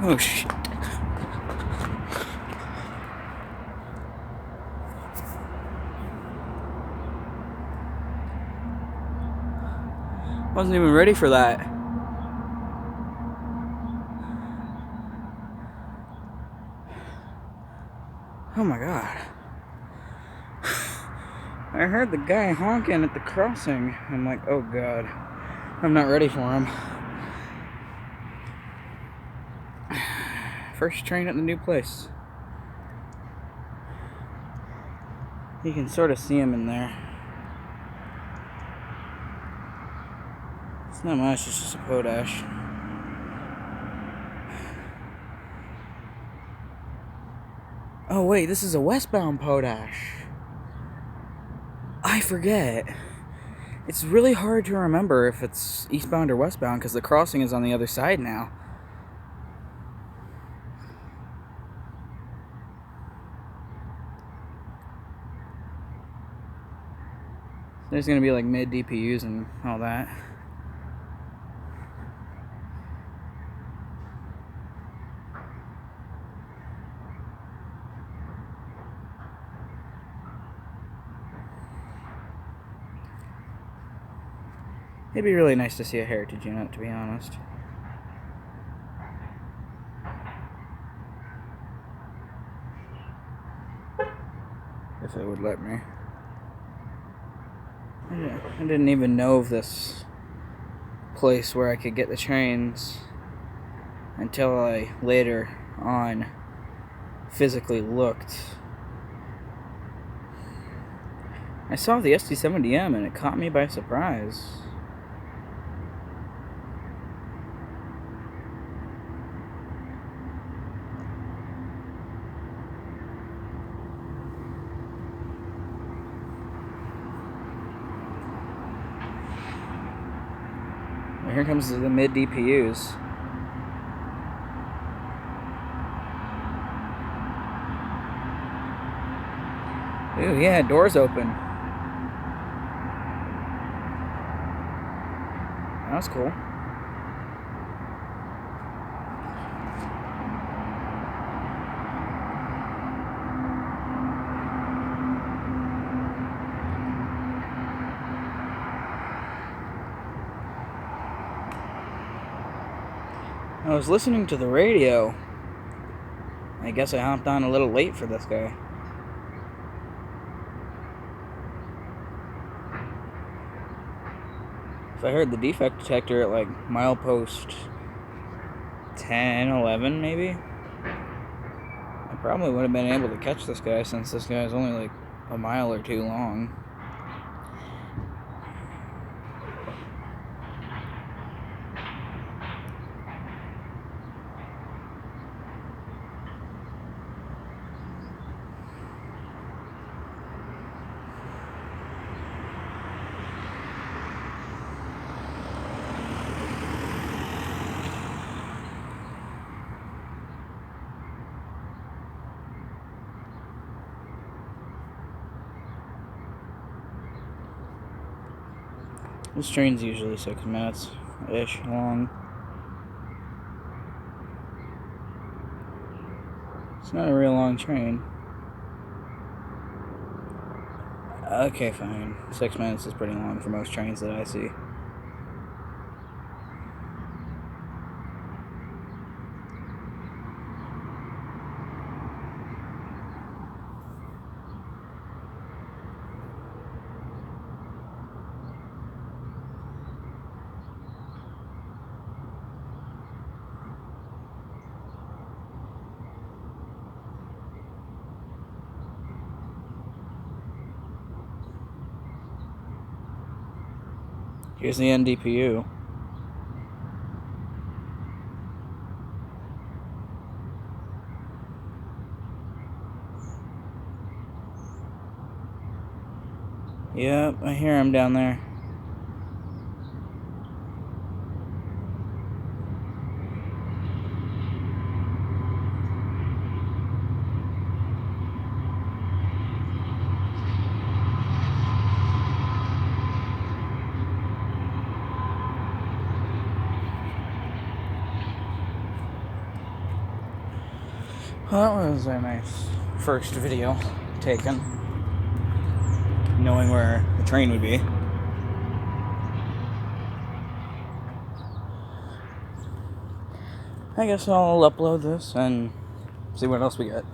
Oh shit. Wasn't even ready for that. Oh my god. I heard the guy honking at the crossing. I'm like, oh god. I'm not ready for him. First train at the new place. You can sort of see him in there. It's not much, it's just a potash. Oh wait, this is a westbound potash. I forget. It's really hard to remember if it's eastbound or westbound because the crossing is on the other side now. There's gonna be like mid DPUs and all that. It'd be really nice to see a heritage unit, to be honest. If it would let me. I didn't even know of this place where I could get the trains until I later on physically looked. I saw the SD70M and it caught me by surprise. Here comes the mid DPUs. Ooh, yeah, doors open. That's cool. I was listening to the radio. I guess I hopped on a little late for this guy. If I heard the defect detector at like milepost 10, 11 maybe, I probably would have been able to catch this guy since this guy is only like a mile or two long. This train's usually 6 minutes-ish long. It's not a real long train. Okay, fine. 6 minutes is pretty long for most trains that I see. Here's the NDPU. Yep, I hear him down there. Well, that was a nice first video taken, knowing where the train would be. I guess I'll upload this and see what else we get.